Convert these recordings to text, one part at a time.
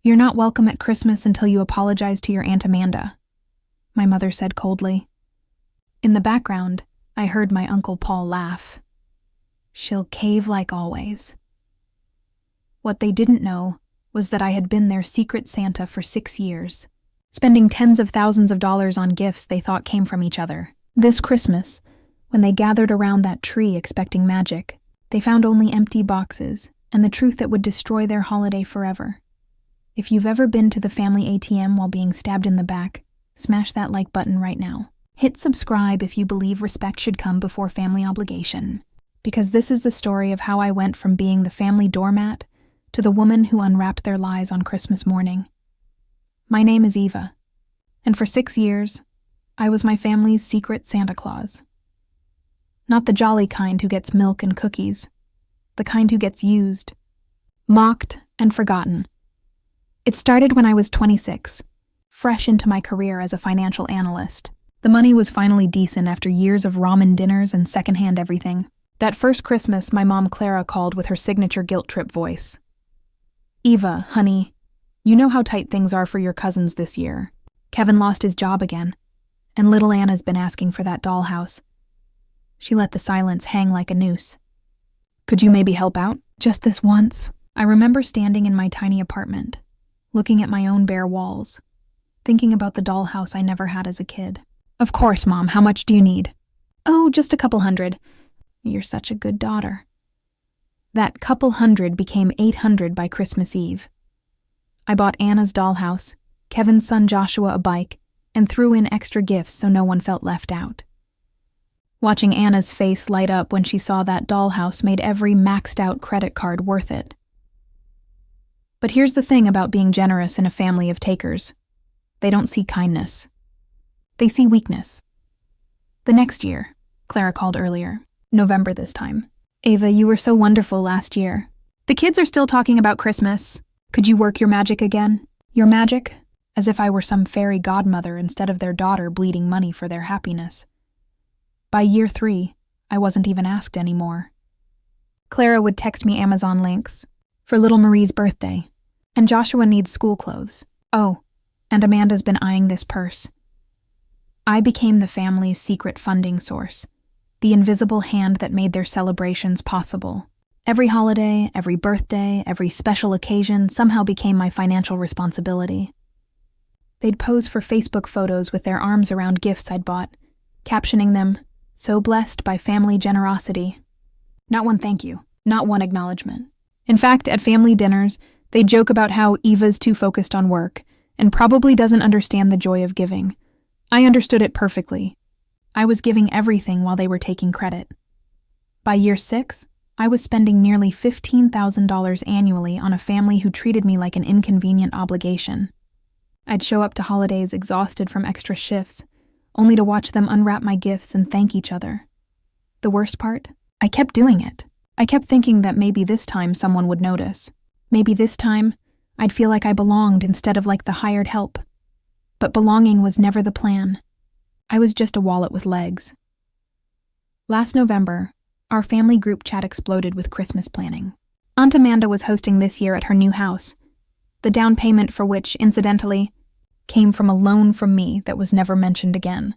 "You're not welcome at Christmas until you apologize to your Aunt Amanda," my mother said coldly. In the background, I heard my Uncle Paul laugh. "She'll cave like always." What they didn't know was that I had been their secret Santa for 6 years, spending tens of thousands of dollars on gifts they thought came from each other. This Christmas, when they gathered around that tree expecting magic, they found only empty boxes and the truth that would destroy their holiday forever. If you've ever been to the family ATM while being stabbed in the back, smash that like button right now. Hit subscribe if you believe respect should come before family obligation, because this is the story of how I went from being the family doormat to the woman who unwrapped their lies on Christmas morning. My name is Eva, and for 6 years, I was my family's secret Santa Claus. Not the jolly kind who gets milk and cookies, the kind who gets used, mocked, and forgotten. It started when I was 26, fresh into my career as a financial analyst. The money was finally decent after years of ramen dinners and secondhand everything. That first Christmas, my mom Clara called with her signature guilt trip voice. "Eva, honey, you know how tight things are for your cousins this year. Kevin lost his job again, and little Anna's been asking for that dollhouse." She let the silence hang like a noose. "Could you maybe help out? Just this once?" I remember standing in my tiny apartment, looking at my own bare walls, thinking about the dollhouse I never had as a kid. "Of course, Mom, how much do you need?" "Oh, just a couple hundred." "You're such a good daughter." That couple hundred became 800 by Christmas Eve. I bought Anna's dollhouse, Kevin's son Joshua a bike, and threw in extra gifts so no one felt left out. Watching Anna's face light up when she saw that dollhouse made every maxed-out credit card worth it. But here's the thing about being generous in a family of takers. They don't see kindness. They see weakness. The next year, Clara called earlier, November this time. "Ava, you were so wonderful last year. The kids are still talking about Christmas. Could you work your magic again?" Your magic? As if I were some fairy godmother instead of their daughter bleeding money for their happiness. By year 3, I wasn't even asked anymore. Clara would text me Amazon links for little Marie's birthday, and Joshua needs school clothes. Oh, and Amanda's been eyeing this purse. I became the family's secret funding source, the invisible hand that made their celebrations possible. Every holiday, every birthday, every special occasion somehow became my financial responsibility. They'd pose for Facebook photos with their arms around gifts I'd bought, captioning them, "So blessed by family generosity." Not one thank you, not one acknowledgement. In fact, at family dinners, they'd joke about how Eva's too focused on work and probably doesn't understand the joy of giving. I understood it perfectly. I was giving everything while they were taking credit. By year 6, I was spending nearly $15,000 annually on a family who treated me like an inconvenient obligation. I'd show up to holidays exhausted from extra shifts, only to watch them unwrap my gifts and thank each other. The worst part? I kept doing it. I kept thinking that maybe this time someone would notice. Maybe this time, I'd feel like I belonged instead of like the hired help. But belonging was never the plan. I was just a wallet with legs. Last November, our family group chat exploded with Christmas planning. Aunt Amanda was hosting this year at her new house, the down payment for which, incidentally, came from a loan from me that was never mentioned again.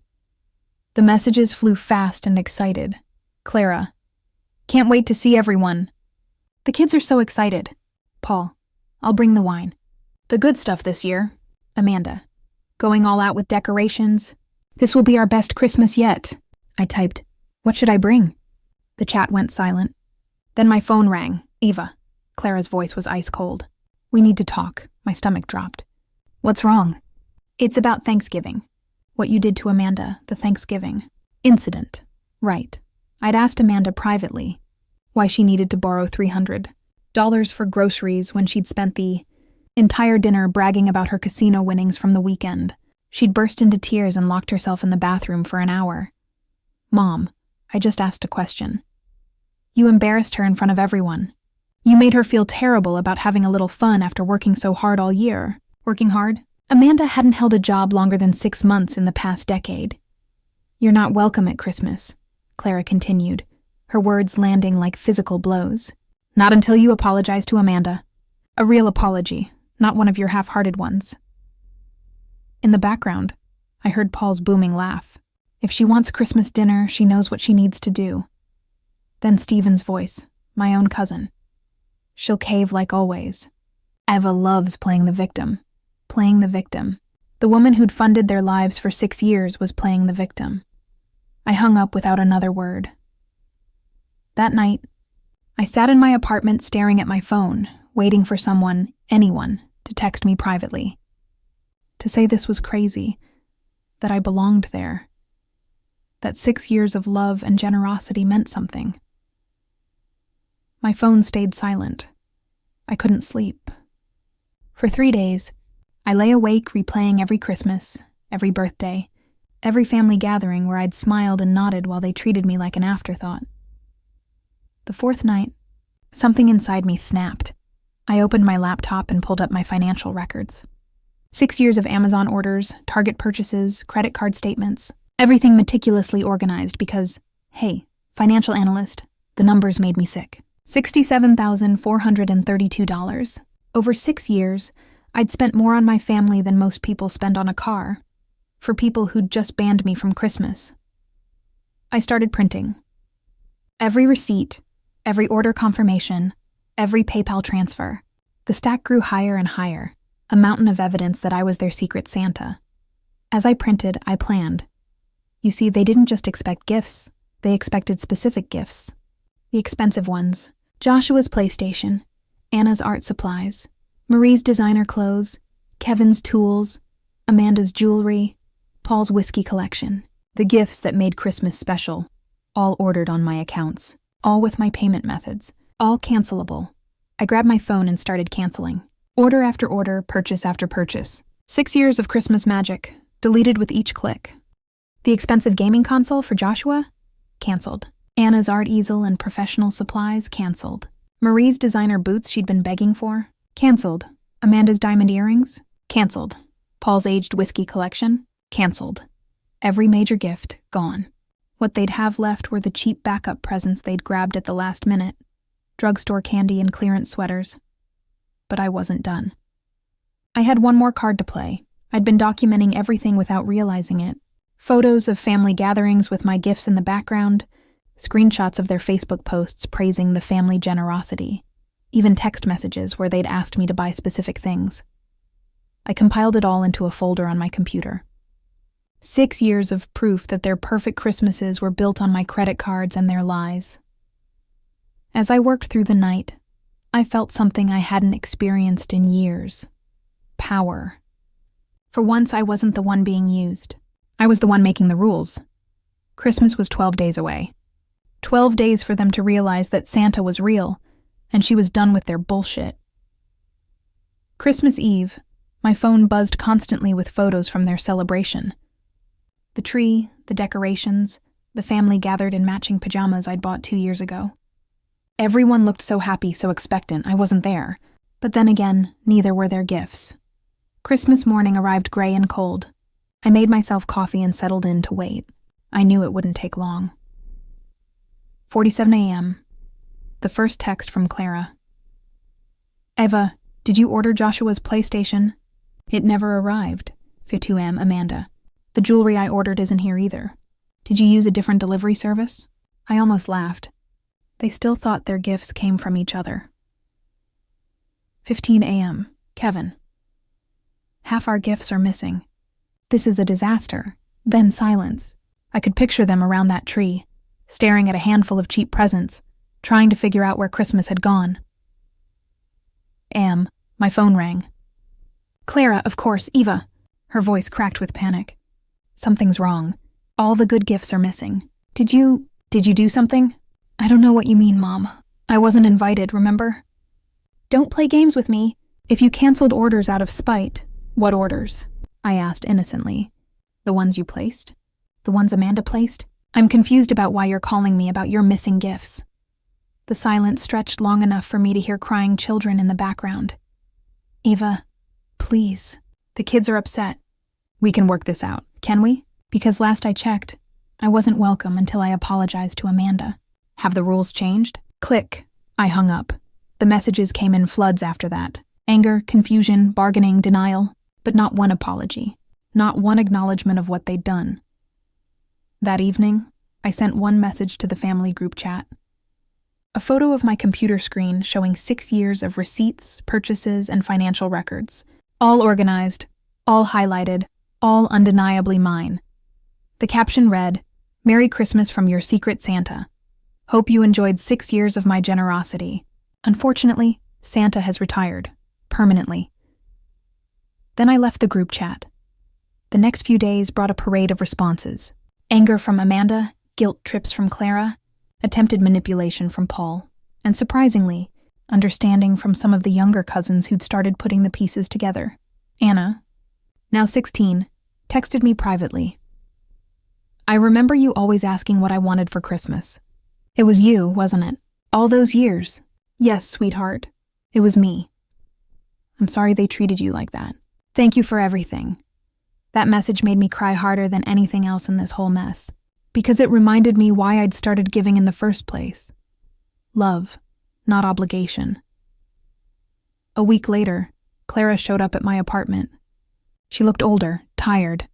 The messages flew fast and excited. Clara, "Can't wait to see everyone." "The kids are so excited." Paul, "I'll bring the wine." "The good stuff this year." Amanda, "Going all out with decorations. This will be our best Christmas yet." I typed, "What should I bring?" The chat went silent. Then my phone rang. "Eva." Clara's voice was ice cold. "We need to talk." My stomach dropped. "What's wrong?" "It's about Thanksgiving. What you did to Amanda, the Thanksgiving incident." Right. I'd asked Amanda privately why she needed to borrow $300 for groceries when she'd spent the entire dinner bragging about her casino winnings from the weekend. She'd burst into tears and locked herself in the bathroom for an hour. "Mom, I just asked a question. You embarrassed her in front of everyone. You made her feel terrible about having a little fun after working so hard all year." Working hard? Amanda hadn't held a job longer than 6 months in the past decade. "You're not welcome at Christmas," Clara continued, her words landing like physical blows. "Not until you apologize to Amanda. A real apology. not one of your half-hearted ones. In the background, I heard Paul's booming laugh. If she wants Christmas dinner, she knows what she needs to do. Then Stephen's voice, my own cousin. She'll cave like always. Eva loves playing the victim. Playing the victim. The woman who'd funded their lives for 6 years was playing the victim. I hung up without another word. That night, I sat in my apartment staring at my phone, waiting for someone, anyone, to text me privately. To say this was crazy, that I belonged there, that 6 years of love and generosity meant something. My phone stayed silent. I couldn't sleep. For 3 days, I lay awake replaying every Christmas, every birthday, every family gathering where I'd smiled and nodded while they treated me like an afterthought. The 4th night, something inside me snapped. I opened my laptop and pulled up my financial records. 6 years of Amazon orders, Target purchases, credit card statements, everything meticulously organized because, hey, financial analyst, the numbers made me sick. $67,432. Over 6 years, I'd spent more on my family than most people spend on a car, for people who'd just banned me from Christmas. I started printing. Every receipt, every order confirmation, every PayPal transfer. The stack grew higher and higher, a mountain of evidence that I was their secret Santa. As I printed, I planned. You see, they didn't just expect gifts, they expected specific gifts. The expensive ones. Joshua's PlayStation, Anna's art supplies, Marie's designer clothes, Kevin's tools, Amanda's jewelry, Paul's whiskey collection. The gifts that made Christmas special, all ordered on my accounts, all with my payment methods, all cancelable. I grabbed my phone and started canceling. Order after order, purchase after purchase. 6 years of Christmas magic, deleted with each click. The expensive gaming console for Joshua? Canceled. Anna's art easel and professional supplies? Canceled. Marie's designer boots she'd been begging for? Canceled. Amanda's diamond earrings? Canceled. Paul's aged whiskey collection? Canceled. Every major gift, gone. What they'd have left were the cheap backup presents they'd grabbed at the last minute. Drugstore candy and clearance sweaters. But I wasn't done. I had one more card to play. I'd been documenting everything without realizing it. Photos of family gatherings with my gifts in the background, screenshots of their Facebook posts praising the family generosity, even text messages where they'd asked me to buy specific things. I compiled it all into a folder on my computer. 6 years of proof that their perfect Christmases were built on my credit cards and their lies. As I worked through the night, I felt something I hadn't experienced in years. Power. For once, I wasn't the one being used. I was the one making the rules. Christmas was 12 days away. 12 days for them to realize that Santa was real, and she was done with their bullshit. Christmas Eve, my phone buzzed constantly with photos from their celebration. The tree, the decorations, the family gathered in matching pajamas I'd bought 2 years ago. Everyone looked so happy, so expectant. I wasn't there. But then again, neither were their gifts. Christmas morning arrived gray and cold. I made myself coffee and settled in to wait. I knew it wouldn't take long. 4:47 a.m. The first text from Clara. Eva, did you order Joshua's PlayStation? It never arrived. 5:02 a.m. Amanda. The jewelry I ordered isn't here either. Did you use a different delivery service? I almost laughed. They still thought their gifts came from each other. 15 a.m. Kevin. Half our gifts are missing. This is a disaster. Then silence. I could picture them around that tree, staring at a handful of cheap presents, trying to figure out where Christmas had gone. My phone rang. Clara, of course, Eva. Her voice cracked with panic. Something's wrong. All the good gifts are missing. Did you do something? I don't know what you mean, Mom. I wasn't invited, remember? Don't play games with me. If you canceled orders out of spite, what orders? I asked innocently. The ones you placed? The ones Amanda placed? I'm confused about why you're calling me about your missing gifts. The silence stretched long enough for me to hear crying children in the background. Eva, please. The kids are upset. We can work this out, can we? Because last I checked, I wasn't welcome until I apologized to Amanda. Have the rules changed? Click. I hung up. The messages came in floods after that. Anger, confusion, bargaining, denial, but not one apology, not one acknowledgement of what they'd done. That evening, I sent one message to the family group chat. A photo of my computer screen showing 6 years of receipts, purchases, and financial records, all organized, all highlighted, all undeniably mine. The caption read, "Merry Christmas from your secret Santa. Hope you enjoyed 6 years of my generosity. Unfortunately, Santa has retired, permanently." Then I left the group chat. The next few days brought a parade of responses. Anger from Amanda, guilt trips from Clara, attempted manipulation from Paul, and surprisingly, understanding from some of the younger cousins who'd started putting the pieces together. Anna, now 16, texted me privately. "I remember you always asking what I wanted for Christmas. It was you, wasn't it? All those years." "Yes, sweetheart. It was me. I'm sorry they treated you like that. Thank you for everything." That message made me cry harder than anything else in this whole mess, because it reminded me why I'd started giving in the first place. Love, not obligation. A week later, Clara showed up at my apartment. She looked older, tired.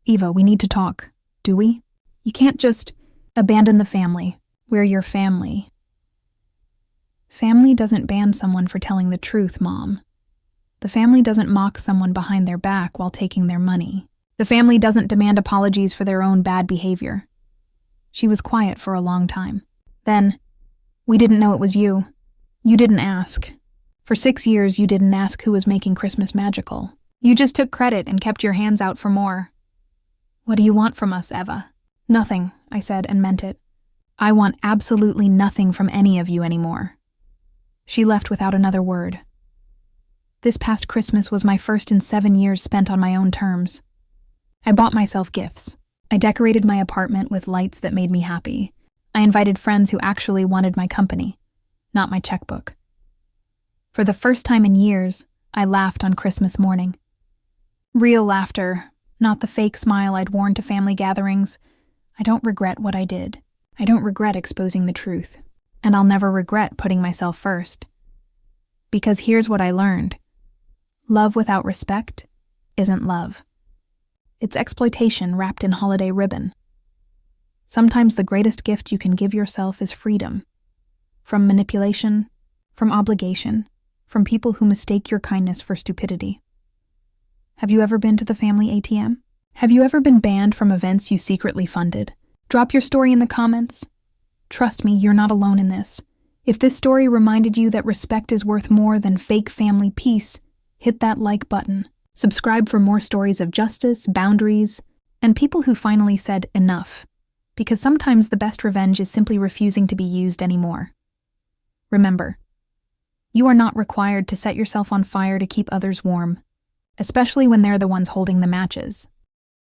"Eva, we need to talk. Do we? You can't just abandon the family. We're your family." Family doesn't ban someone for telling the truth, Mom. The family doesn't mock someone behind their back while taking their money. The family doesn't demand apologies for their own bad behavior. She was quiet for a long time. Then, "We didn't know it was you. You didn't ask. For 6 years, you didn't ask who was making Christmas magical. You just took credit and kept your hands out for more. What do you want from us, Eva?" "Nothing," I said and meant it. "I want absolutely nothing from any of you anymore." She left without another word. This past Christmas was my first in 7 years spent on my own terms. I bought myself gifts. I decorated my apartment with lights that made me happy. I invited friends who actually wanted my company, not my checkbook. For the first time in years, I laughed on Christmas morning. Real laughter, not the fake smile I'd worn to family gatherings. I don't regret what I did. I don't regret exposing the truth. And I'll never regret putting myself first. Because here's what I learned. Love without respect isn't love. It's exploitation wrapped in holiday ribbon. Sometimes the greatest gift you can give yourself is freedom. From manipulation, from obligation, from people who mistake your kindness for stupidity. Have you ever been to the family ATM? Have you ever been banned from events you secretly funded? Drop your story in the comments. Trust me, you're not alone in this. If this story reminded you that respect is worth more than fake family peace, hit that like button. Subscribe for more stories of justice, boundaries, and people who finally said enough. Because sometimes the best revenge is simply refusing to be used anymore. Remember, you are not required to set yourself on fire to keep others warm, especially when they're the ones holding the matches.